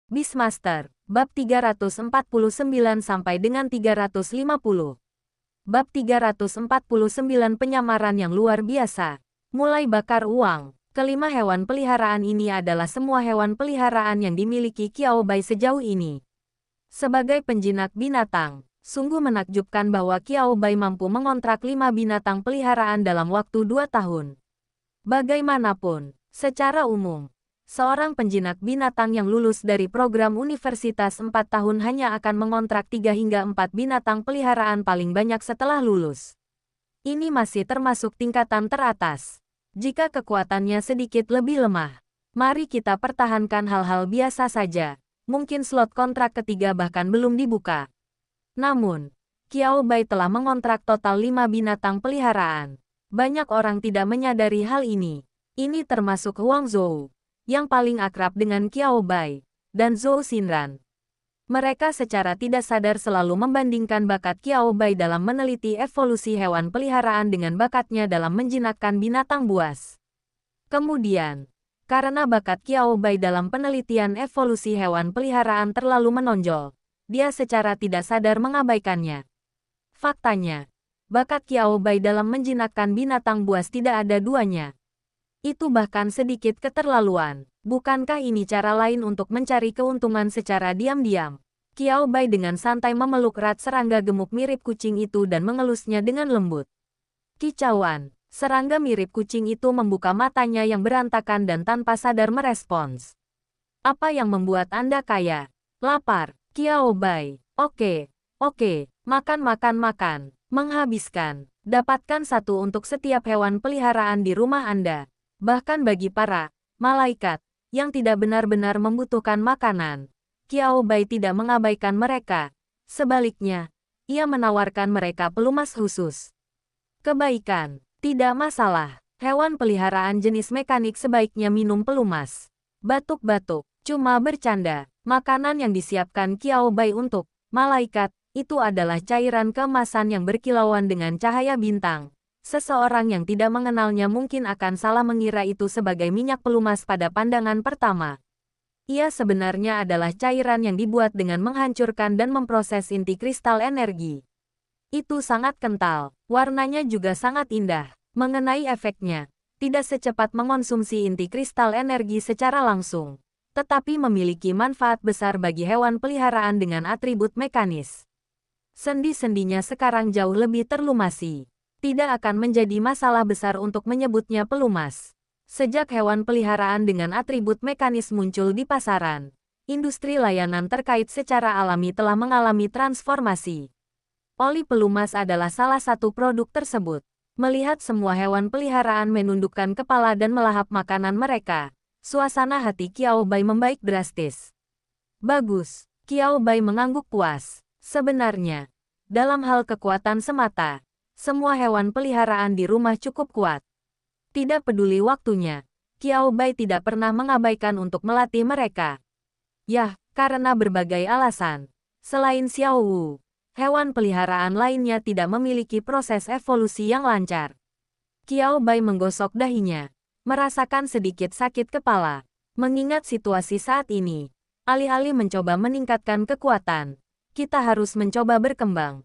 Beastmaster, bab 349 sampai dengan 350. Bab 349 penyamaran yang luar biasa. Mulai bakar uang. Kelima hewan peliharaan ini adalah semua hewan peliharaan yang dimiliki Qiao Bai sejauh ini. Sebagai penjinak binatang, sungguh menakjubkan bahwa Qiao Bai mampu mengontrak 5 binatang peliharaan dalam waktu 2 tahun. Bagaimanapun, secara umum, seorang penjinak binatang yang lulus dari program universitas 4 tahun hanya akan mengontrak 3 hingga 4 binatang peliharaan paling banyak setelah lulus. Ini masih termasuk tingkatan teratas. Jika kekuatannya sedikit lebih lemah, mari kita pertahankan hal-hal biasa saja. Mungkin slot kontrak ketiga bahkan belum dibuka. Namun, Qiao Bai telah mengontrak total 5 binatang peliharaan. Banyak orang tidak menyadari hal ini. Ini termasuk Huang Zhou, yang paling akrab dengan Qiao Bai, dan Zhou Xinran. Mereka secara tidak sadar selalu membandingkan bakat Qiao Bai dalam meneliti evolusi hewan peliharaan dengan bakatnya dalam menjinakkan binatang buas. Kemudian, karena bakat Qiao Bai dalam penelitian evolusi hewan peliharaan terlalu menonjol, dia secara tidak sadar mengabaikannya. Faktanya, bakat Qiao Bai dalam menjinakkan binatang buas tidak ada duanya. Itu bahkan sedikit keterlaluan. Bukankah ini cara lain untuk mencari keuntungan secara diam-diam? Qiao Bai dengan santai memeluk erat serangga gemuk mirip kucing itu dan mengelusnya dengan lembut. Kicauan, serangga mirip kucing itu membuka matanya yang berantakan dan tanpa sadar merespons. Apa yang membuat Anda kaya? Lapar, Qiao Bai. Oke, makan. Menghabiskan. Dapatkan satu untuk setiap hewan peliharaan di rumah Anda. Bahkan bagi para malaikat yang tidak benar-benar membutuhkan makanan, Qiao Bai tidak mengabaikan mereka. Sebaliknya, ia menawarkan mereka pelumas khusus. Kebaikan, tidak masalah. Hewan peliharaan jenis mekanik sebaiknya minum pelumas. Batuk-batuk, cuma bercanda. Makanan yang disiapkan Qiao Bai untuk malaikat itu adalah cairan keemasan yang berkilauan dengan cahaya bintang. Seseorang yang tidak mengenalnya mungkin akan salah mengira itu sebagai minyak pelumas pada pandangan pertama. Ia sebenarnya adalah cairan yang dibuat dengan menghancurkan dan memproses inti kristal energi. Itu sangat kental, warnanya juga sangat indah. Mengenai efeknya, tidak secepat mengonsumsi inti kristal energi secara langsung, tetapi memiliki manfaat besar bagi hewan peliharaan dengan atribut mekanis. Sendi-sendinya sekarang jauh lebih terlumasi. Tidak akan menjadi masalah besar untuk menyebutnya pelumas. Sejak hewan peliharaan dengan atribut mekanis muncul di pasaran, industri layanan terkait secara alami telah mengalami transformasi. Oli pelumas adalah salah satu produk tersebut. Melihat semua hewan peliharaan menundukkan kepala dan melahap makanan mereka, suasana hati Qiao Bai membaik drastis. Bagus, Qiao Bai mengangguk puas. Sebenarnya, dalam hal kekuatan semata, semua hewan peliharaan di rumah cukup kuat. Tidak peduli waktunya, Qiao Bai tidak pernah mengabaikan untuk melatih mereka. Yah, karena berbagai alasan. Selain Xiao Wu, hewan peliharaan lainnya tidak memiliki proses evolusi yang lancar. Qiao Bai menggosok dahinya, merasakan sedikit sakit kepala. Mengingat situasi saat ini, alih-alih mencoba meningkatkan kekuatan, kita harus mencoba berkembang.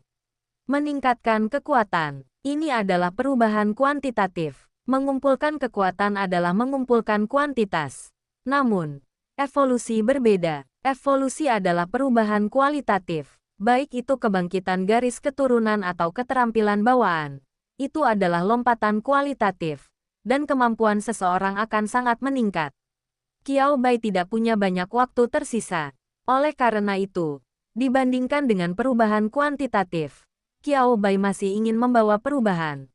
Meningkatkan kekuatan, ini adalah perubahan kuantitatif. Mengumpulkan kekuatan adalah mengumpulkan kuantitas. Namun, evolusi berbeda. Evolusi adalah perubahan kualitatif. Baik itu kebangkitan garis keturunan atau keterampilan bawaan. Itu adalah lompatan kualitatif. Dan kemampuan seseorang akan sangat meningkat. Qiao Bai tidak punya banyak waktu tersisa. Oleh karena itu, dibandingkan dengan perubahan kuantitatif, Qiao Bai masih ingin membawa perubahan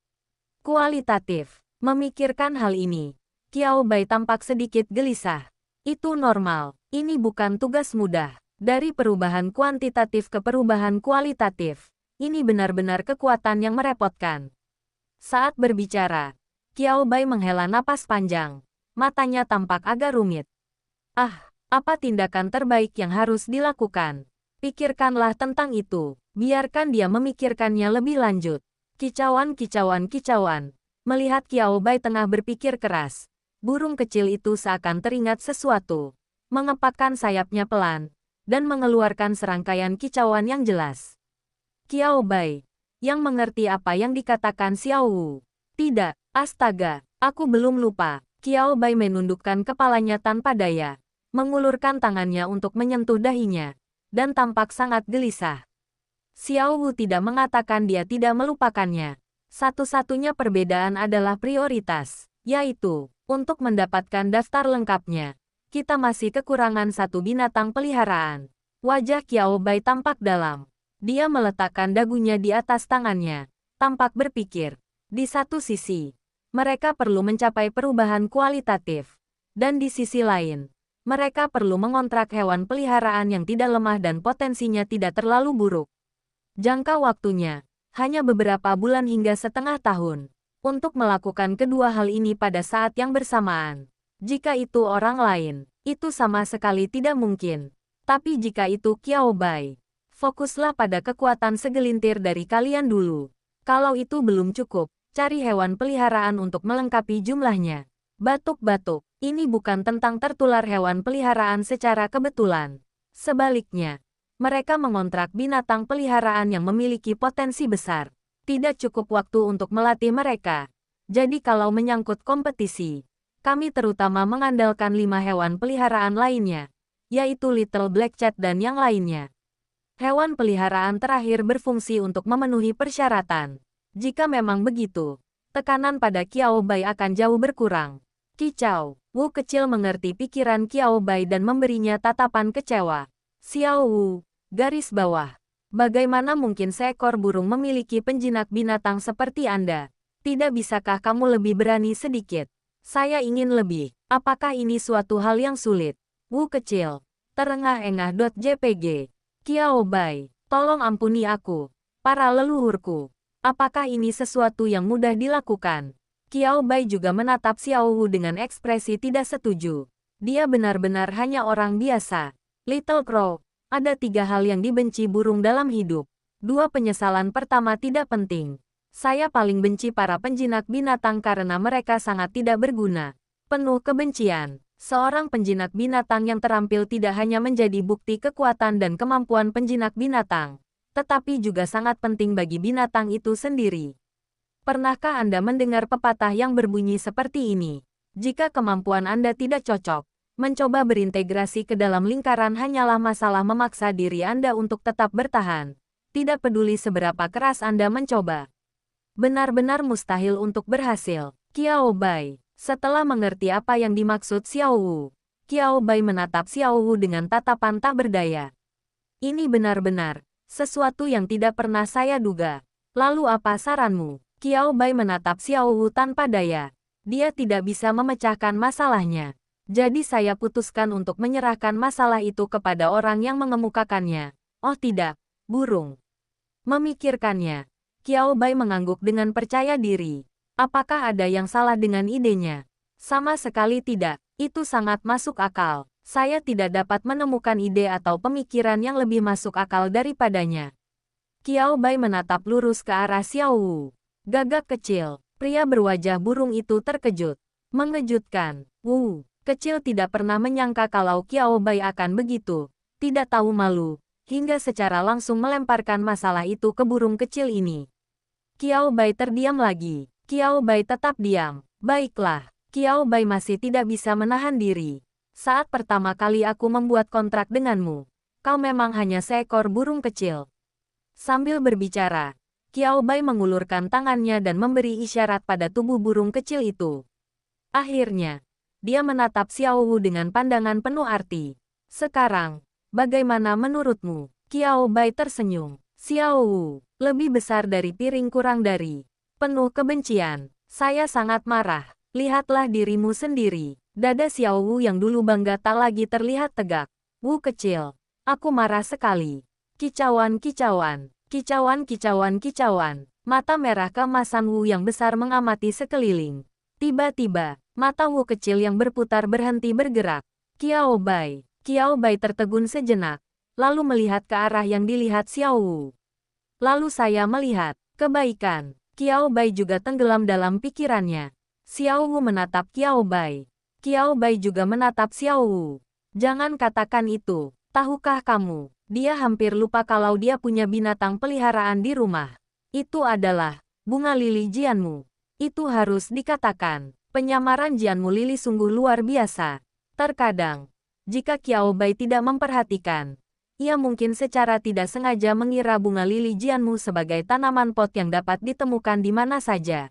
kualitatif. Memikirkan hal ini, Qiao Bai tampak sedikit gelisah. Itu normal, ini bukan tugas mudah. Dari perubahan kuantitatif ke perubahan kualitatif, ini benar-benar kekuatan yang merepotkan. Saat berbicara, Qiao Bai menghela napas panjang. Matanya tampak agak rumit. Apa tindakan terbaik yang harus dilakukan? Pikirkanlah tentang itu. Biarkan dia memikirkannya lebih lanjut. Kicauan. Melihat Qiao Bai tengah berpikir keras, burung kecil itu seakan teringat sesuatu. mengepakkan sayapnya pelan, dan mengeluarkan serangkaian kicauan yang jelas. Qiao Bai, yang mengerti apa yang dikatakan Xiao Wu. Tidak, astaga, aku belum lupa. Qiao Bai menundukkan kepalanya tanpa daya, mengulurkan tangannya untuk menyentuh dahinya, dan tampak sangat gelisah. Xiao Wu tidak mengatakan dia tidak melupakannya. Satu-satunya perbedaan adalah prioritas, yaitu, untuk mendapatkan daftar lengkapnya, kita masih kekurangan satu binatang peliharaan. Wajah Qiao Bai tampak dalam. Dia meletakkan dagunya di atas tangannya, tampak berpikir. Di satu sisi, mereka perlu mencapai perubahan kualitatif. Dan di sisi lain, mereka perlu mengontrak hewan peliharaan yang tidak lemah dan potensinya tidak terlalu buruk. Jangka waktunya hanya beberapa bulan hingga setengah tahun untuk melakukan kedua hal ini pada saat yang bersamaan. Jika itu orang lain, itu sama sekali tidak mungkin. Tapi jika itu Qiao Bai, fokuslah pada kekuatan segelintir dari kalian dulu. Kalau itu belum cukup, cari hewan peliharaan untuk melengkapi jumlahnya. Batuk-batuk, ini bukan tentang tertular hewan peliharaan secara kebetulan. Sebaliknya, mereka mengontrak binatang peliharaan yang memiliki potensi besar. Tidak cukup waktu untuk melatih mereka. Jadi kalau menyangkut kompetisi, kami terutama mengandalkan 5 hewan peliharaan lainnya, yaitu Little Black Cat dan yang lainnya. Hewan peliharaan terakhir berfungsi untuk memenuhi persyaratan. Jika memang begitu, tekanan pada Qiao Bai akan jauh berkurang. Kicau, Wu kecil mengerti pikiran Qiao Bai dan memberinya tatapan kecewa. Xiao Wu, garis bawah. Bagaimana mungkin seekor burung memiliki penjinak binatang seperti Anda? Tidak bisakah kamu lebih berani sedikit? Saya ingin lebih. Apakah ini suatu hal yang sulit? Wu kecil, terengah-engah.jpg. Qiao Bai, tolong ampuni aku, para leluhurku. Apakah ini sesuatu yang mudah dilakukan? Qiao Bai juga menatap Xiao Wu dengan ekspresi tidak setuju. Dia benar-benar hanya orang biasa. Little Crow, ada 3 hal yang dibenci burung dalam hidup. 2 penyesalan pertama tidak penting. Saya paling benci para penjinak binatang karena mereka sangat tidak berguna. Penuh kebencian. Seorang penjinak binatang yang terampil tidak hanya menjadi bukti kekuatan dan kemampuan penjinak binatang, tetapi juga sangat penting bagi binatang itu sendiri. Pernahkah Anda mendengar pepatah yang berbunyi seperti ini? Jika kemampuan Anda tidak cocok, mencoba berintegrasi ke dalam lingkaran hanyalah masalah memaksa diri Anda untuk tetap bertahan. Tidak peduli seberapa keras Anda mencoba. Benar-benar mustahil untuk berhasil. Qiao Bai, setelah mengerti apa yang dimaksud Xiao Wu, Qiao Bai menatap Xiao Wu dengan tatapan tak berdaya. Ini benar-benar sesuatu yang tidak pernah saya duga. Lalu apa saranmu? Qiao Bai menatap Xiao Wu tanpa daya. Dia tidak bisa memecahkan masalahnya. Jadi saya putuskan untuk menyerahkan masalah itu kepada orang yang mengemukakannya. Oh tidak, burung. Memikirkannya, Qiao Bai mengangguk dengan percaya diri. Apakah ada yang salah dengan idenya? Sama sekali tidak, itu sangat masuk akal. Saya tidak dapat menemukan ide atau pemikiran yang lebih masuk akal daripadanya. Qiao Bai menatap lurus ke arah Xiao Wu. Gagak kecil, pria berwajah burung itu terkejut. Mengejutkan, Wu kecil tidak pernah menyangka kalau Qiao Bai akan begitu. Tidak tahu malu, hingga secara langsung melemparkan masalah itu ke burung kecil ini. Qiao Bai terdiam lagi. Qiao Bai tetap diam. Baiklah, Qiao Bai masih tidak bisa menahan diri. Saat pertama kali aku membuat kontrak denganmu, kau memang hanya seekor burung kecil. Sambil berbicara, Qiao Bai mengulurkan tangannya dan memberi isyarat pada tubuh burung kecil itu. Akhirnya, dia menatap Xiao Wu dengan pandangan penuh arti. Sekarang, bagaimana menurutmu? Qiao Bai tersenyum. Xiao Wu, lebih besar dari piring kurang dari. Penuh kebencian. Saya sangat marah. Lihatlah dirimu sendiri. Dada Xiao Wu yang dulu bangga tak lagi terlihat tegak. Wu kecil, aku marah sekali. Kicauan, kicauan, kicauan, kicauan, kicauan. Mata merah keemasan Wu yang besar mengamati sekeliling. Tiba-tiba, mata Wu kecil yang berputar berhenti bergerak. Qiao Bai tertegun sejenak, lalu melihat ke arah yang dilihat Xiao Wu. Lalu saya melihat kebaikan. Qiao Bai juga tenggelam dalam pikirannya. Xiao Wu menatap Qiao Bai. Qiao Bai juga menatap Xiao Wu. Jangan katakan itu. Tahukah kamu, dia hampir lupa kalau dia punya binatang peliharaan di rumah. Itu adalah bunga lili Jianmu. Itu harus dikatakan. Penyamaran Jianmu Lili sungguh luar biasa. Terkadang, jika Qiao Bai tidak memperhatikan, ia mungkin secara tidak sengaja mengira bunga lili Jianmu sebagai tanaman pot yang dapat ditemukan di mana saja.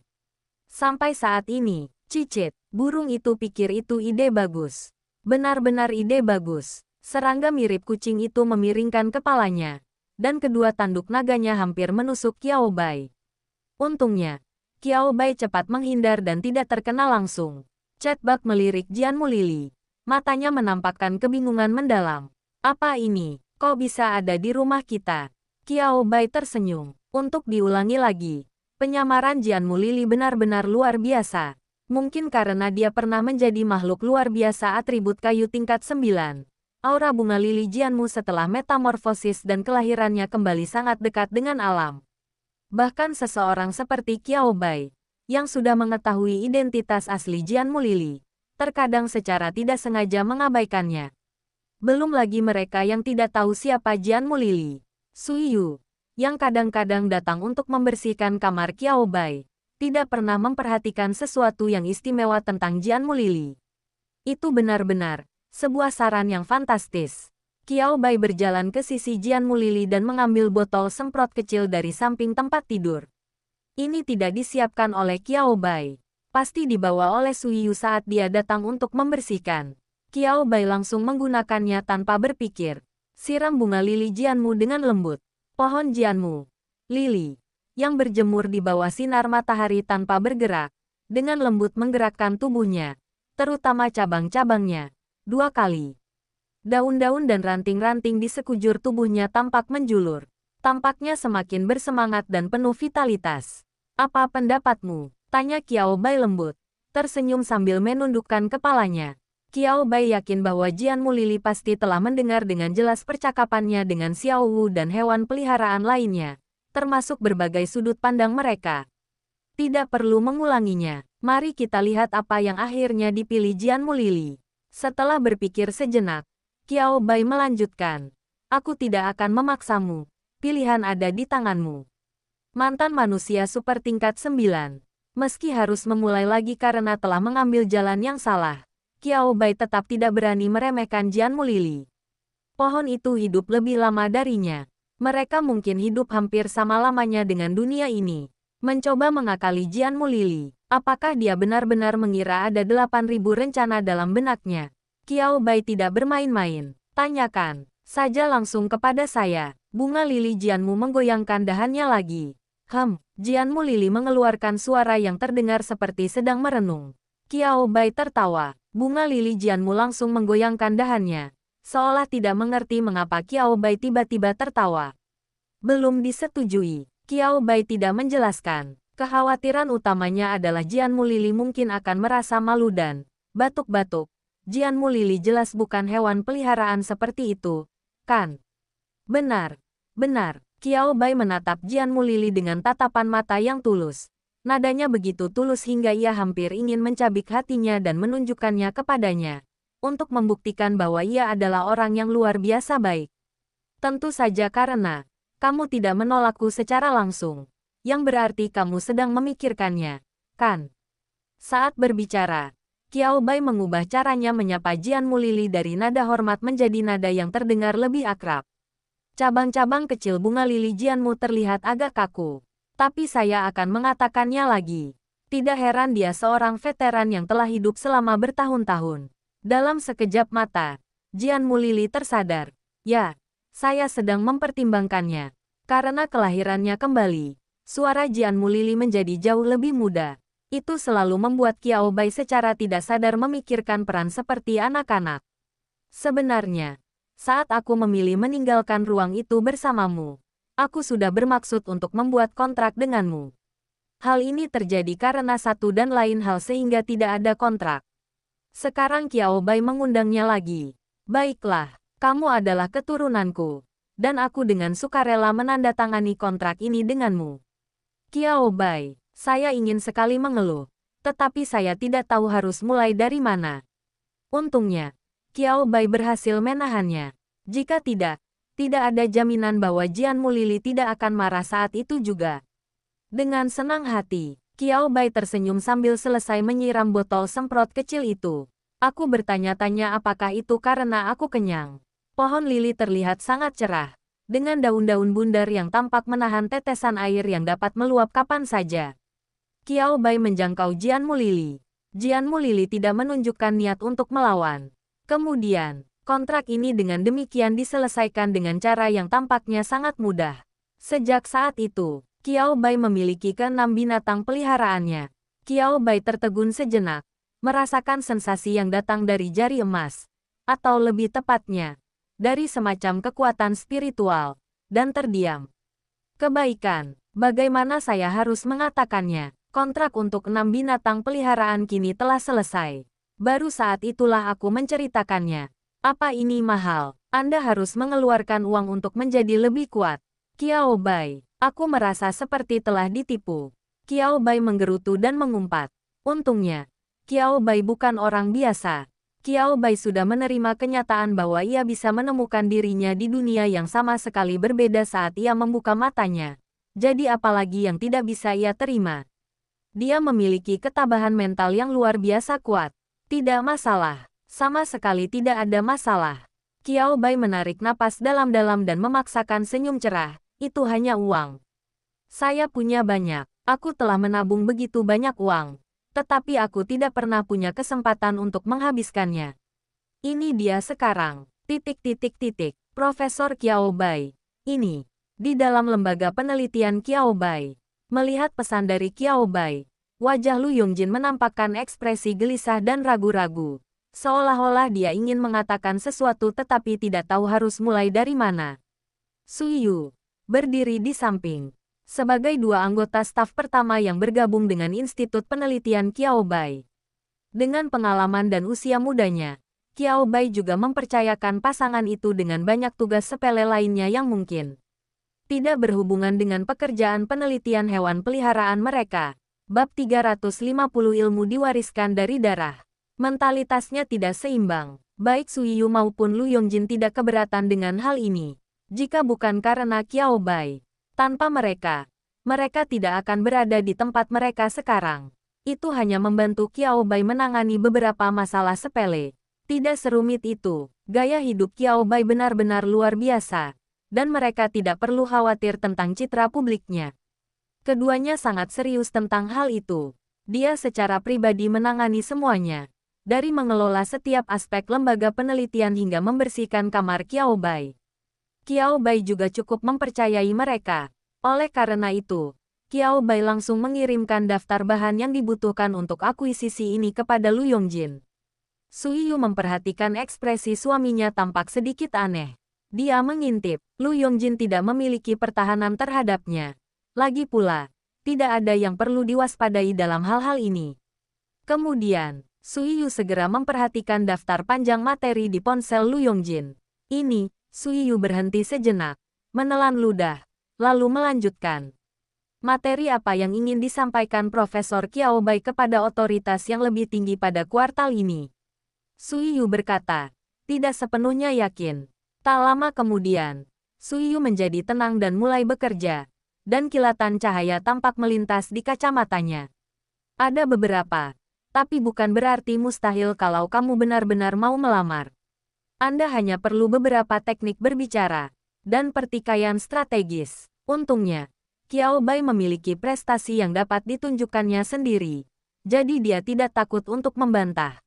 Sampai saat ini, cicit, burung itu pikir itu ide bagus. Benar-benar ide bagus. Serangga mirip kucing itu memiringkan kepalanya, dan kedua tanduk naganya hampir menusuk Qiao Bai. Untungnya, Qiao Bai cepat menghindar dan tidak terkena langsung. Chatbak melirik Jianmu Lili. Matanya menampakkan kebingungan mendalam. Apa ini? Kok bisa ada di rumah kita? Qiao Bai tersenyum. Untuk diulangi lagi, penyamaran Jianmu Lili benar-benar luar biasa. Mungkin karena dia pernah menjadi makhluk luar biasa atribut kayu tingkat 9. Aura bunga lili Jianmu setelah metamorfosis dan kelahirannya kembali sangat dekat dengan alam. Bahkan seseorang seperti Qiao Bai, yang sudah mengetahui identitas asli Jianmu Lili, terkadang secara tidak sengaja mengabaikannya. Belum lagi mereka yang tidak tahu siapa Jianmu Lili. Sui Yu, yang kadang-kadang datang untuk membersihkan kamar Qiao Bai, tidak pernah memperhatikan sesuatu yang istimewa tentang Jianmu Lili. Itu benar-benar sebuah saran yang fantastis. Qiao Bai berjalan ke sisi Jianmu Lili dan mengambil botol semprot kecil dari samping tempat tidur. Ini tidak disiapkan oleh Qiao Bai. Pasti dibawa oleh Sui Yu saat dia datang untuk membersihkan. Qiao Bai langsung menggunakannya tanpa berpikir. Siram bunga lili Jianmu dengan lembut. Pohon Jianmu Lili, yang berjemur di bawah sinar matahari tanpa bergerak, dengan lembut menggerakkan tubuhnya, terutama cabang-cabangnya, 2 kali. Daun-daun dan ranting-ranting di sekujur tubuhnya tampak menjulur. Tampaknya semakin bersemangat dan penuh vitalitas. Apa pendapatmu? Tanya Qiao Bai lembut, tersenyum sambil menundukkan kepalanya. Qiao Bai yakin bahwa Jianmu Lili pasti telah mendengar dengan jelas percakapannya dengan Xiao Wu dan hewan peliharaan lainnya, termasuk berbagai sudut pandang mereka. Tidak perlu mengulanginya. Mari kita lihat apa yang akhirnya dipilih Jianmu Lili. Setelah berpikir sejenak, Qiao Bai melanjutkan. Aku tidak akan memaksamu. Pilihan ada di tanganmu. Mantan manusia super tingkat 9. Meski harus memulai lagi karena telah mengambil jalan yang salah, Qiao Bai tetap tidak berani meremehkan Jianmu Lili. Pohon itu hidup lebih lama darinya. Mereka mungkin hidup hampir sama lamanya dengan dunia ini. Mencoba mengakali Jianmu Lili. Apakah dia benar-benar mengira ada 8.000 rencana dalam benaknya? Qiao Bai tidak bermain-main. Tanyakan saja langsung kepada saya. Bunga lili Jianmu menggoyangkan dahannya lagi. Jianmu Lili mengeluarkan suara yang terdengar seperti sedang merenung. Qiao Bai tertawa. Bunga lili Jianmu langsung menggoyangkan dahannya, seolah tidak mengerti mengapa Qiao Bai tiba-tiba tertawa. Belum disetujui. Qiao Bai tidak menjelaskan. Kekhawatiran utamanya adalah Jianmu Lili mungkin akan merasa malu dan batuk-batuk. Jianmu Lili jelas bukan hewan peliharaan seperti itu, kan? Benar, benar. Qiao Bai menatap Jianmu Lili dengan tatapan mata yang tulus. Nadanya begitu tulus hingga ia hampir ingin mencabik hatinya dan menunjukkannya kepadanya, untuk membuktikan bahwa ia adalah orang yang luar biasa baik. Tentu saja karena kamu tidak menolakku secara langsung, yang berarti kamu sedang memikirkannya, kan? Saat berbicara, Qiao Bai mengubah caranya menyapa Jianmu Lili dari nada hormat menjadi nada yang terdengar lebih akrab. Cabang-cabang kecil bunga lili Jianmu terlihat agak kaku. Tapi saya akan mengatakannya lagi. Tidak heran dia seorang veteran yang telah hidup selama bertahun-tahun. Dalam sekejap mata, Jianmu Lili tersadar. Ya, saya sedang mempertimbangkannya. Karena kelahirannya kembali, suara Jianmu Lili menjadi jauh lebih muda. Itu selalu membuat Qiao Bai secara tidak sadar memikirkan peran seperti anak-anak. Sebenarnya, saat aku memilih meninggalkan ruang itu bersamamu, aku sudah bermaksud untuk membuat kontrak denganmu. Hal ini terjadi karena satu dan lain hal sehingga tidak ada kontrak. Sekarang Qiao Bai mengundangnya lagi. Baiklah, kamu adalah keturunanku, dan aku dengan sukarela menandatangani kontrak ini denganmu. Qiao Bai, saya ingin sekali mengeluh, tetapi saya tidak tahu harus mulai dari mana. Untungnya, Qiao Bai berhasil menahannya. Jika tidak, tidak ada jaminan bahwa Jian Mulili tidak akan marah saat itu juga. Dengan senang hati, Qiao Bai tersenyum sambil selesai menyiram botol semprot kecil itu. Aku bertanya-tanya apakah itu karena aku kenyang. Pohon lili terlihat sangat cerah, dengan daun-daun bundar yang tampak menahan tetesan air yang dapat meluap kapan saja. Qiao Bai menjangkau Jian Mulili. Jian Mulili tidak menunjukkan niat untuk melawan. Kemudian, kontrak ini dengan demikian diselesaikan dengan cara yang tampaknya sangat mudah. Sejak saat itu, Qiao Bai memiliki ke-6 binatang peliharaannya. Qiao Bai tertegun sejenak, merasakan sensasi yang datang dari jari emas, atau lebih tepatnya, dari semacam kekuatan spiritual, dan terdiam. Kebaikan, bagaimana saya harus mengatakannya? Kontrak untuk 6 binatang peliharaan kini telah selesai. Baru saat itulah aku menceritakannya. Apa ini mahal? Anda harus mengeluarkan uang untuk menjadi lebih kuat. Qiao Bai, aku merasa seperti telah ditipu. Qiao Bai menggerutu dan mengumpat. Untungnya, Qiao Bai bukan orang biasa. Qiao Bai sudah menerima kenyataan bahwa ia bisa menemukan dirinya di dunia yang sama sekali berbeda saat ia membuka matanya. Jadi apalagi yang tidak bisa ia terima? Dia memiliki ketabahan mental yang luar biasa kuat. Tidak masalah. Sama sekali tidak ada masalah. Qiao Bai menarik napas dalam-dalam dan memaksakan senyum cerah. Itu hanya uang. Saya punya banyak. Aku telah menabung begitu banyak uang. Tetapi aku tidak pernah punya kesempatan untuk menghabiskannya. Ini dia sekarang. Profesor Qiao Bai. Ini. Di dalam lembaga penelitian Qiao Bai. Melihat pesan dari Qiao Bai, wajah Lu Yongjin menampakkan ekspresi gelisah dan ragu-ragu. Seolah-olah dia ingin mengatakan sesuatu tetapi tidak tahu harus mulai dari mana. Suyu berdiri di samping. Sebagai dua anggota staf pertama yang bergabung dengan Institut Penelitian Qiao Bai. Dengan pengalaman dan usia mudanya, Qiao Bai juga mempercayakan pasangan itu dengan banyak tugas sepele lainnya yang mungkin tidak berhubungan dengan pekerjaan penelitian hewan peliharaan mereka. Bab 350 ilmu diwariskan dari darah. Mentalitasnya tidak seimbang. Baik Suyu maupun Lu Yongjin tidak keberatan dengan hal ini. Jika bukan karena Qiao Bai, tanpa mereka tidak akan berada di tempat mereka sekarang. Itu hanya membantu Qiao Bai menangani beberapa masalah sepele. Tidak serumit itu. Gaya hidup Qiao Bai benar-benar luar biasa. Dan mereka tidak perlu khawatir tentang citra publiknya. Keduanya sangat serius tentang hal itu. Dia secara pribadi menangani semuanya. Dari mengelola setiap aspek lembaga penelitian hingga membersihkan kamar Qiao Bai. Qiao Bai juga cukup mempercayai mereka. Oleh karena itu, Qiao Bai langsung mengirimkan daftar bahan yang dibutuhkan untuk akuisisi ini kepada Lu Yongjin. Suyu memperhatikan ekspresi suaminya tampak sedikit aneh. Dia mengintip, Lu Yongjin tidak memiliki pertahanan terhadapnya. Lagi pula, tidak ada yang perlu diwaspadai dalam hal-hal ini. Kemudian, Suyu segera memperhatikan daftar panjang materi di ponsel Lu Yongjin. Ini, Suyu berhenti sejenak, menelan ludah, lalu melanjutkan. Materi apa yang ingin disampaikan Profesor Qiao Bai kepada otoritas yang lebih tinggi pada kuartal ini? Suyu berkata, tidak sepenuhnya yakin. Tak lama kemudian, Suyu menjadi tenang dan mulai bekerja, dan kilatan cahaya tampak melintas di kacamatanya. Ada beberapa. Tapi bukan berarti mustahil kalau kamu benar-benar mau melamar. Anda hanya perlu beberapa teknik berbicara dan pertikaian strategis. Untungnya, Qiao Bai memiliki prestasi yang dapat ditunjukkannya sendiri. Jadi dia tidak takut untuk membantah.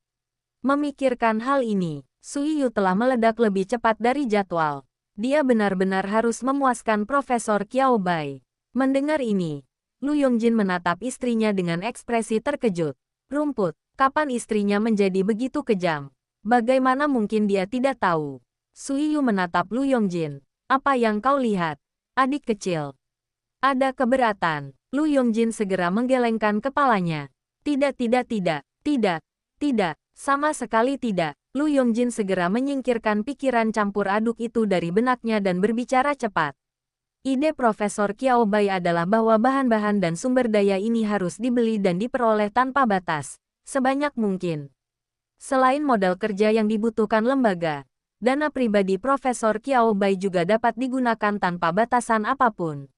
Memikirkan hal ini, Suyu telah meledak lebih cepat dari jadwal. Dia benar-benar harus memuaskan Profesor Qiao Bai. Mendengar ini, Lu Yongjin menatap istrinya dengan ekspresi terkejut. Rumput, kapan istrinya menjadi begitu kejam? Bagaimana mungkin dia tidak tahu? Suyu menatap Lu Yongjin. Apa yang kau lihat? Adik kecil. Ada keberatan. Lu Yongjin segera menggelengkan kepalanya. Tidak, sama sekali tidak. Lu Yongjin segera menyingkirkan pikiran campur aduk itu dari benaknya dan berbicara cepat. Ide Profesor Qiao Bai adalah bahwa bahan-bahan dan sumber daya ini harus dibeli dan diperoleh tanpa batas, sebanyak mungkin. Selain modal kerja yang dibutuhkan lembaga, dana pribadi Profesor Qiao Bai juga dapat digunakan tanpa batasan apapun.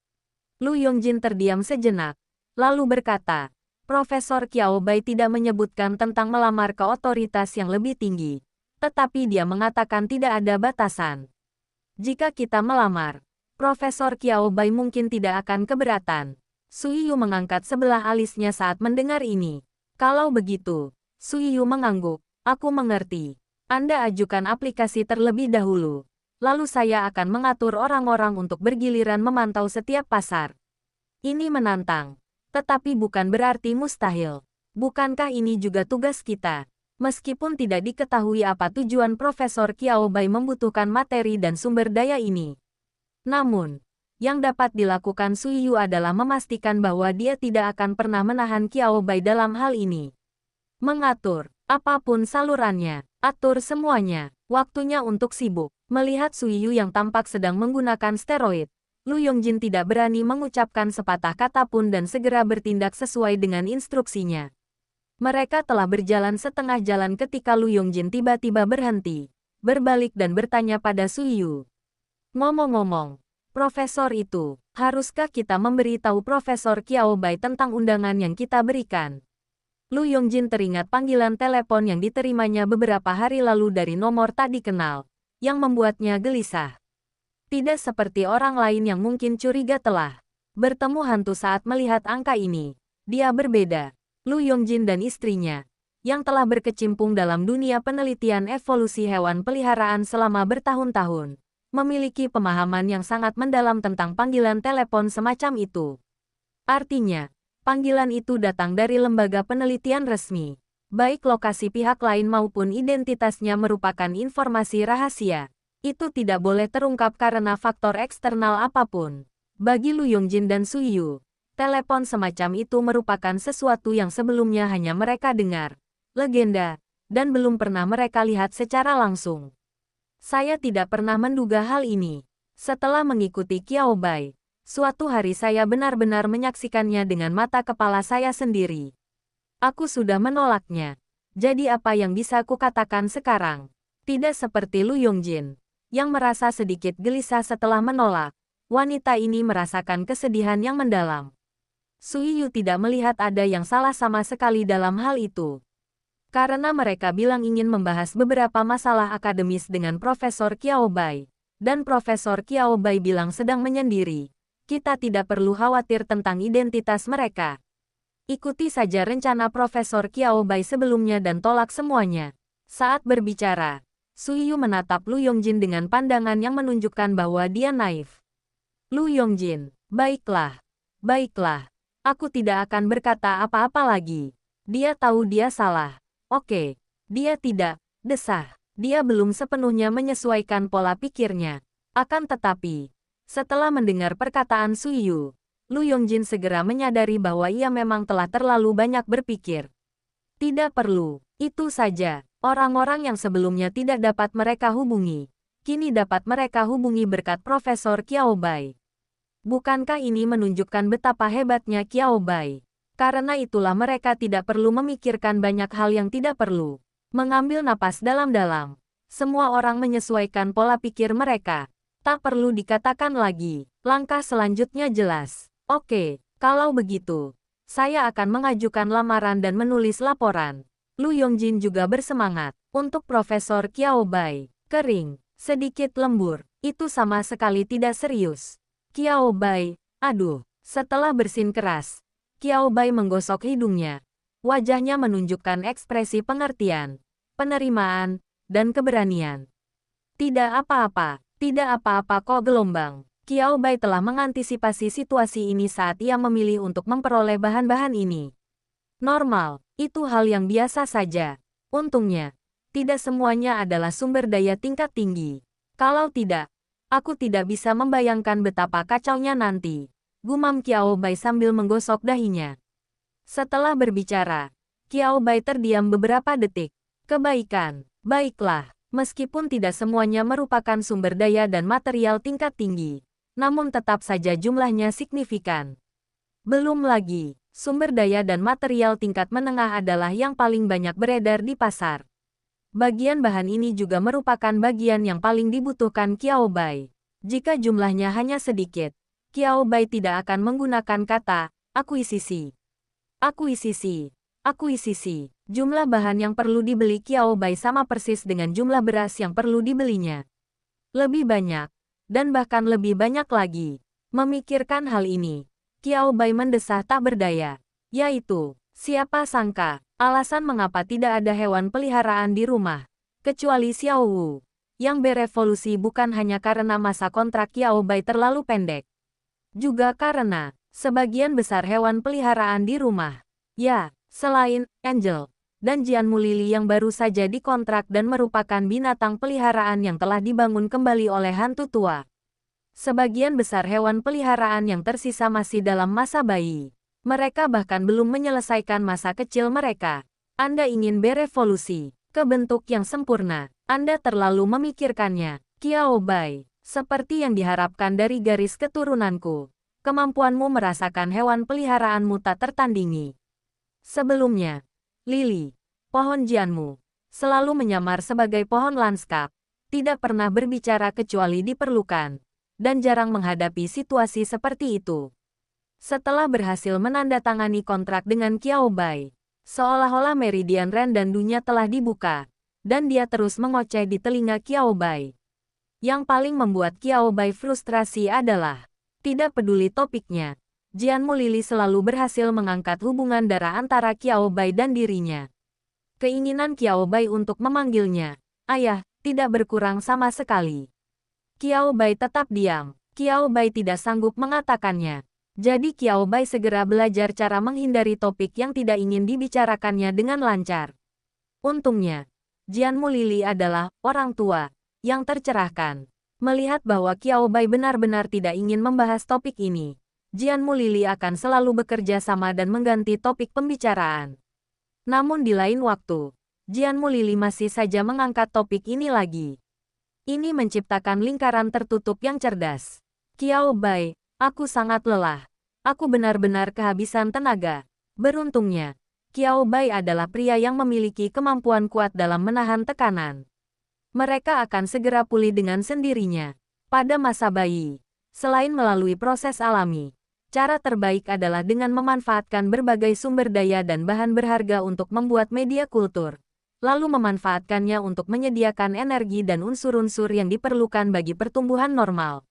Lu Yongjin terdiam sejenak, lalu berkata, Profesor Qiao Bai tidak menyebutkan tentang melamar ke otoritas yang lebih tinggi, tetapi dia mengatakan tidak ada batasan. Jika kita melamar, Profesor Qiao Bai mungkin tidak akan keberatan. Sui Yu mengangkat sebelah alisnya saat mendengar ini. Kalau begitu, Sui Yu mengangguk, aku mengerti. Anda ajukan aplikasi terlebih dahulu. Lalu saya akan mengatur orang-orang untuk bergiliran memantau setiap pasar. Ini menantang, tetapi bukan berarti mustahil. Bukankah ini juga tugas kita? Meskipun tidak diketahui apa tujuan Profesor Qiao Bai membutuhkan materi dan sumber daya ini. Namun, yang dapat dilakukan Sui Yu adalah memastikan bahwa dia tidak akan pernah menahan Qiao Bai dalam hal ini. Mengatur, apapun salurannya, atur semuanya. Waktunya untuk sibuk. Melihat Sui Yu yang tampak sedang menggunakan steroid, Lu Yongjin tidak berani mengucapkan sepatah kata pun dan segera bertindak sesuai dengan instruksinya. Mereka telah berjalan setengah jalan ketika Lu Yongjin tiba-tiba berhenti, berbalik dan bertanya pada Sui Yu. Ngomong-ngomong, Profesor itu, haruskah kita memberitahu Profesor Qiao Bai tentang undangan yang kita berikan? Lu Yongjin teringat panggilan telepon yang diterimanya beberapa hari lalu dari nomor tak dikenal, yang membuatnya gelisah. Tidak seperti orang lain yang mungkin curiga telah bertemu hantu saat melihat angka ini. Dia berbeda. Lu Yongjin dan istrinya, yang telah berkecimpung dalam dunia penelitian evolusi hewan peliharaan selama bertahun-tahun, memiliki pemahaman yang sangat mendalam tentang panggilan telepon semacam itu. Artinya, panggilan itu datang dari lembaga penelitian resmi. Baik lokasi pihak lain maupun identitasnya merupakan informasi rahasia. Itu tidak boleh terungkap karena faktor eksternal apapun. Bagi Lu Yongjin dan Sui Yu, telepon semacam itu merupakan sesuatu yang sebelumnya hanya mereka dengar, legenda, dan belum pernah mereka lihat secara langsung. Saya tidak pernah menduga hal ini. Setelah mengikuti Qiao Bai, suatu hari saya benar-benar menyaksikannya dengan mata kepala saya sendiri. Aku sudah menolaknya. Jadi apa yang bisa kukatakan sekarang? Tidak seperti Lu Yongjin, yang merasa sedikit gelisah setelah menolak. Wanita ini merasakan kesedihan yang mendalam. Sui Yu tidak melihat ada yang salah sama sekali dalam hal itu. Karena mereka bilang ingin membahas beberapa masalah akademis dengan Profesor Qiao Bai, dan Profesor Qiao Bai bilang sedang menyendiri. Kita tidak perlu khawatir tentang identitas mereka. Ikuti saja rencana Profesor Qiao Bai sebelumnya dan tolak semuanya. Saat berbicara, Sui Yu menatap Lu Yongjin dengan pandangan yang menunjukkan bahwa dia naif. Lu Yongjin, baiklah, baiklah. Aku tidak akan berkata apa-apa lagi. Dia tahu dia salah. Oke, dia tidak, desah. Dia belum sepenuhnya menyesuaikan pola pikirnya. Akan tetapi, setelah mendengar perkataan Sui Yu, Lu Yongjin segera menyadari bahwa ia memang telah terlalu banyak berpikir. Tidak perlu, itu saja. Orang-orang yang sebelumnya tidak dapat mereka hubungi, kini dapat mereka hubungi berkat Profesor Qiao Bai. Bukankah ini menunjukkan betapa hebatnya Qiao Bai? Karena itulah mereka tidak perlu memikirkan banyak hal yang tidak perlu. Mengambil napas dalam-dalam. Semua orang menyesuaikan pola pikir mereka. Tak perlu dikatakan lagi. Langkah selanjutnya jelas. Oke, kalau begitu, saya akan mengajukan lamaran dan menulis laporan. Lu Yongjin juga bersemangat. Untuk Profesor Qiao Bai, kering, sedikit lembur. Itu sama sekali tidak serius. Qiao Bai, aduh, setelah bersin keras, Qiao Bai menggosok hidungnya. Wajahnya menunjukkan ekspresi pengertian, penerimaan, dan keberanian. Tidak apa-apa kok gelombang. Qiao Bai telah mengantisipasi situasi ini saat ia memilih untuk memperoleh bahan-bahan ini. Normal, itu hal yang biasa saja. Untungnya, tidak semuanya adalah sumber daya tingkat tinggi. Kalau tidak, aku tidak bisa membayangkan betapa kacaunya nanti. Gumam Qiao Bai sambil menggosok dahinya. Setelah berbicara, Qiao Bai terdiam beberapa detik. Kebaikan, baiklah, meskipun tidak semuanya merupakan sumber daya dan material tingkat tinggi, namun tetap saja jumlahnya signifikan. Belum lagi, sumber daya dan material tingkat menengah adalah yang paling banyak beredar di pasar. Bagian bahan ini juga merupakan bagian yang paling dibutuhkan Qiao Bai. Jika jumlahnya hanya sedikit, Qiao Bai tidak akan menggunakan kata akuisisi. Akuisisi. Akuisisi. Jumlah bahan yang perlu dibeli Qiao Bai sama persis dengan jumlah beras yang perlu dibelinya. Lebih banyak. Dan bahkan lebih banyak lagi. Memikirkan hal ini, Qiao Bai mendesah tak berdaya. Yaitu, siapa sangka, alasan mengapa tidak ada hewan peliharaan di rumah, kecuali Xiao Wu, yang berevolusi bukan hanya karena masa kontrak Qiao Bai terlalu pendek. Juga karena, sebagian besar hewan peliharaan di rumah, ya, selain Angel, dan Jianmu Lili yang baru saja dikontrak dan merupakan binatang peliharaan yang telah dibangun kembali oleh hantu tua. Sebagian besar hewan peliharaan yang tersisa masih dalam masa bayi. Mereka bahkan belum menyelesaikan masa kecil mereka. Anda ingin berevolusi ke bentuk yang sempurna. Anda terlalu memikirkannya, Qiao Bai. Seperti yang diharapkan dari garis keturunanku. Kemampuanmu merasakan hewan peliharaanmu tak tertandingi. Sebelumnya, Lili, pohon Jianmu, selalu menyamar sebagai pohon lanskap. Tidak pernah berbicara kecuali diperlukan. Dan jarang menghadapi situasi seperti itu. Setelah berhasil menandatangani kontrak dengan Qiao Bai, seolah-olah Meridian Ren dan dunia telah dibuka, dan dia terus mengoceh di telinga Qiao Bai. Yang paling membuat Qiao Bai frustrasi adalah, tidak peduli topiknya, Jianmu Lili selalu berhasil mengangkat hubungan darah antara Qiao Bai dan dirinya. Keinginan Qiao Bai untuk memanggilnya ayah tidak berkurang sama sekali. Qiao Bai tetap diam. Qiao Bai tidak sanggup mengatakannya. Jadi Qiao Bai segera belajar cara menghindari topik yang tidak ingin dibicarakannya dengan lancar. Untungnya, Jianmu Lili adalah orang tua yang tercerahkan. Melihat bahwa Qiao Bai benar-benar tidak ingin membahas topik ini, Jianmu Lili akan selalu bekerja sama dan mengganti topik pembicaraan. Namun di lain waktu, Jianmu Lili masih saja mengangkat topik ini lagi. Ini menciptakan lingkaran tertutup yang cerdas. Qiao Bai, aku sangat lelah. Aku benar-benar kehabisan tenaga. Beruntungnya, Qiao Bai adalah pria yang memiliki kemampuan kuat dalam menahan tekanan. Mereka akan segera pulih dengan sendirinya. Pada masa bayi, selain melalui proses alami, cara terbaik adalah dengan memanfaatkan berbagai sumber daya dan bahan berharga untuk membuat media kultur. Lalu memanfaatkannya untuk menyediakan energi dan unsur-unsur yang diperlukan bagi pertumbuhan normal.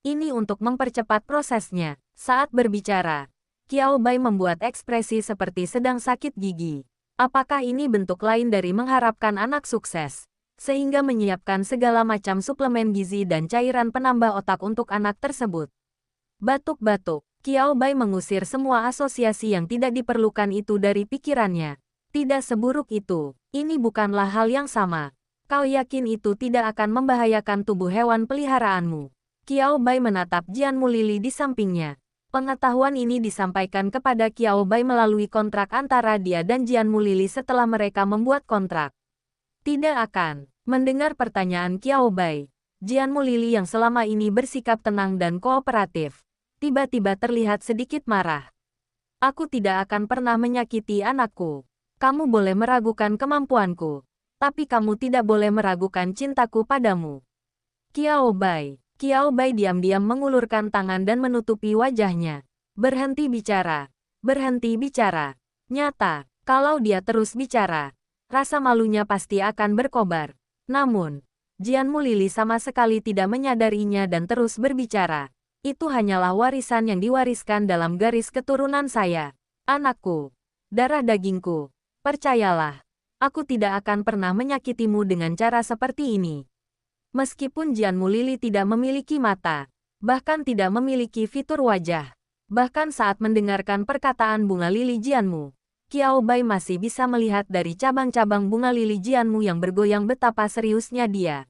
Ini untuk mempercepat prosesnya. Saat berbicara, Qiao Bai membuat ekspresi seperti sedang sakit gigi. Apakah ini bentuk lain dari mengharapkan anak sukses, sehingga menyiapkan segala macam suplemen gizi dan cairan penambah otak untuk anak tersebut? Batuk-batuk, Qiao Bai mengusir semua asosiasi yang tidak diperlukan itu dari pikirannya. Tidak seburuk itu. Ini bukanlah hal yang sama. Kau yakin itu tidak akan membahayakan tubuh hewan peliharaanmu? Qiao Bai menatap Jianmu Lili di sampingnya. Pengetahuan ini disampaikan kepada Qiao Bai melalui kontrak antara dia dan Jianmu Lili setelah mereka membuat kontrak. Tidak akan. Mendengar pertanyaan Qiao Bai, Jianmu Lili yang selama ini bersikap tenang dan kooperatif, tiba-tiba terlihat sedikit marah. Aku tidak akan pernah menyakiti anakku. Kamu boleh meragukan kemampuanku, tapi kamu tidak boleh meragukan cintaku padamu. Qiao Bai. Qiao Bai diam-diam mengulurkan tangan dan menutupi wajahnya. Berhenti bicara. Berhenti bicara. Nyata, kalau dia terus bicara, rasa malunya pasti akan berkobar. Namun, Jianmu Lili sama sekali tidak menyadarinya dan terus berbicara. Itu hanyalah warisan yang diwariskan dalam garis keturunan saya. Anakku, darah dagingku. Percayalah, aku tidak akan pernah menyakitimu dengan cara seperti ini. Meskipun Jianmu Lili tidak memiliki mata, bahkan tidak memiliki fitur wajah, bahkan saat mendengarkan perkataan bunga lili Jianmu, Qiao Bai masih bisa melihat dari cabang-cabang bunga lili Jianmu yang bergoyang betapa seriusnya dia.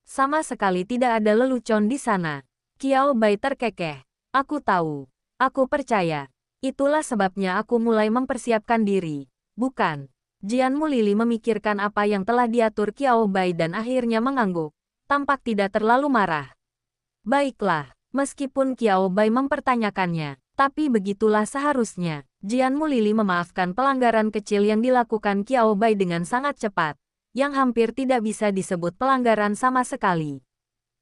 Sama sekali tidak ada lelucon di sana. Qiao Bai terkekeh. Aku tahu. Aku percaya. Itulah sebabnya aku mulai mempersiapkan diri. Bukan. Jianmu Lili memikirkan apa yang telah diatur Qiao Bai dan akhirnya mengangguk. Tampak tidak terlalu marah. Baiklah, meskipun Qiao Bai mempertanyakannya, tapi begitulah seharusnya. Jianmu Lili memaafkan pelanggaran kecil yang dilakukan Qiao Bai dengan sangat cepat. yang hampir tidak bisa disebut pelanggaran sama sekali.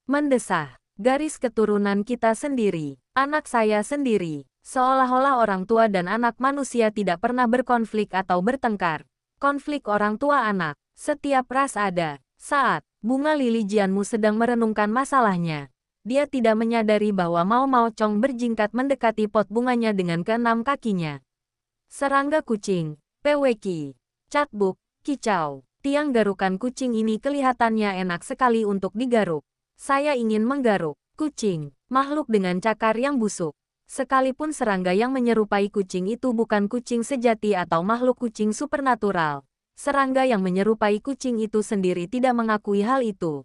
Mendesah, garis keturunan kita sendiri, anak saya sendiri, seolah-olah orang tua dan anak manusia tidak pernah berkonflik atau bertengkar. Konflik orang tua anak, setiap ras ada. Saat bunga lili Jianmu sedang merenungkan masalahnya, dia tidak menyadari bahwa Mao Mao Chong berjingkat mendekati pot bunganya dengan keenam kakinya. Serangga kucing, Peweki, Catbuk, kicau. Tiang garukan kucing ini kelihatannya enak sekali untuk digaruk. Saya ingin menggaruk kucing, makhluk dengan cakar yang busuk. Sekalipun serangga yang menyerupai kucing itu bukan kucing sejati atau makhluk kucing supernatural, serangga yang menyerupai kucing itu sendiri tidak mengakui hal itu.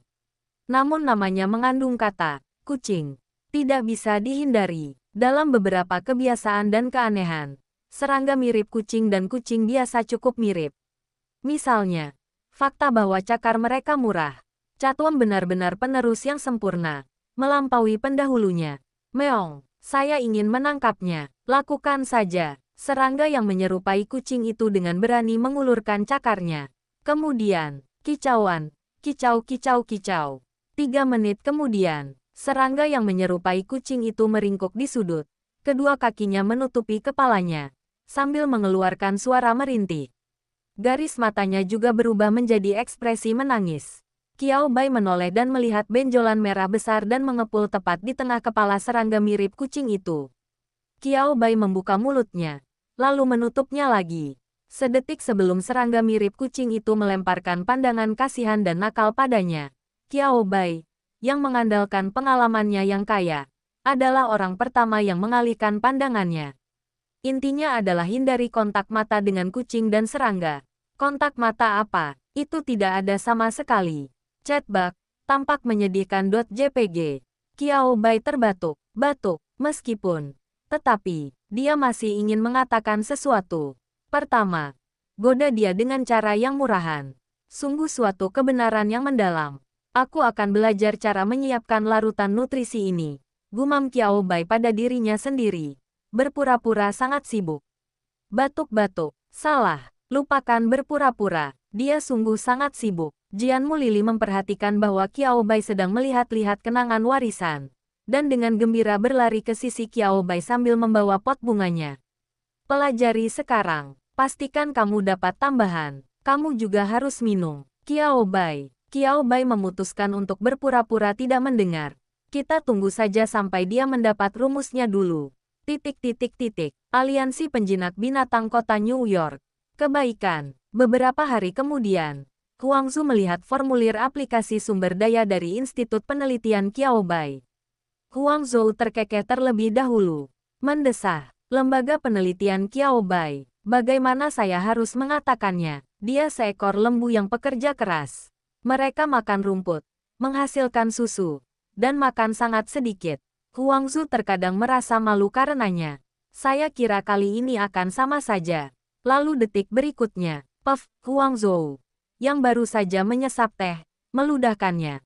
Namun namanya mengandung kata kucing, tidak bisa dihindari. Dalam beberapa kebiasaan dan keanehan, serangga mirip kucing dan kucing biasa cukup mirip. Misalnya, fakta bahwa cakar mereka murah. Catuam benar-benar penerus yang sempurna, melampaui pendahulunya. Meong, saya ingin menangkapnya. Lakukan saja. Serangga yang menyerupai kucing itu dengan berani mengulurkan cakarnya. Kemudian, kicauan, kicau kicau kicau. 3 menit kemudian, serangga yang menyerupai kucing itu meringkuk di sudut. Kedua kakinya menutupi kepalanya, sambil mengeluarkan suara merintih. Garis matanya juga berubah menjadi ekspresi menangis. Qiao Bai menoleh dan melihat benjolan merah besar dan mengepul tepat di tengah kepala serangga mirip kucing itu. Qiao Bai membuka mulutnya, lalu menutupnya lagi. Sedetik sebelum serangga mirip kucing itu melemparkan pandangan kasihan dan nakal padanya, Qiao Bai, yang mengandalkan pengalamannya yang kaya, adalah orang pertama yang mengalihkan pandangannya. Intinya adalah hindari kontak mata dengan kucing dan serangga. Kontak mata apa? Itu tidak ada sama sekali. Chatbug, tampak menyedihkan. JPG. Qiao Bai terbatuk-batuk, meskipun. Tetapi, dia masih ingin mengatakan sesuatu. Pertama, goda dia dengan cara yang murahan. Sungguh suatu kebenaran yang mendalam. Aku akan belajar cara menyiapkan larutan nutrisi ini. Gumam Qiao Bai pada dirinya sendiri. Berpura-pura sangat sibuk. Batuk-batuk. Salah. Lupakan berpura-pura. Dia sungguh sangat sibuk. Jianmu Lili memperhatikan bahwa Qiao Bai sedang melihat-lihat kenangan warisan. Dan dengan gembira berlari ke sisi Qiao Bai sambil membawa pot bunganya. Pelajari sekarang. Pastikan kamu dapat tambahan. Kamu juga harus minum. Qiao Bai. Qiao Bai memutuskan untuk berpura-pura tidak mendengar. Kita tunggu saja sampai dia mendapat rumusnya dulu. Aliansi Penjinak Binatang Kota New York. Kebaikan. Beberapa hari kemudian, Huangzu melihat formulir aplikasi sumber daya dari Institut Penelitian Qiao Bai. Huangzu terkekeh terlebih dahulu. Mendesah. Lembaga Penelitian Qiao Bai. Bagaimana saya harus mengatakannya? Dia seekor lembu yang pekerja keras. Mereka makan rumput, menghasilkan susu, dan makan sangat sedikit. Huangzu terkadang merasa malu karenanya. Saya kira kali ini akan sama saja. Lalu detik berikutnya, Puff, Huangzu, yang baru saja menyesap teh, meludahkannya.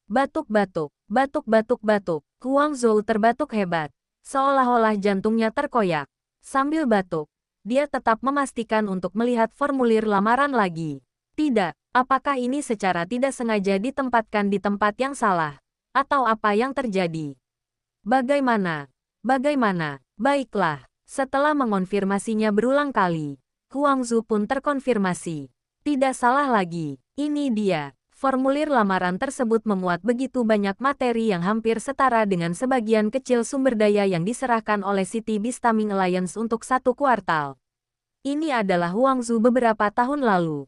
Batuk-batuk, batuk-batuk-batuk. Huangzu terbatuk hebat, seolah-olah jantungnya terkoyak. Sambil batuk, dia tetap memastikan untuk melihat formulir lamaran lagi. Tidak, apakah ini secara tidak sengaja ditempatkan di tempat yang salah? Atau apa yang terjadi? Bagaimana? Baiklah. Setelah mengonfirmasinya berulang kali, Huangzu pun terkonfirmasi. Tidak salah lagi, ini dia. Formulir lamaran tersebut memuat begitu banyak materi yang hampir setara dengan sebagian kecil sumber daya yang diserahkan oleh City Beastaming Alliance untuk 1 kuartal. Ini adalah Huangzu beberapa tahun lalu.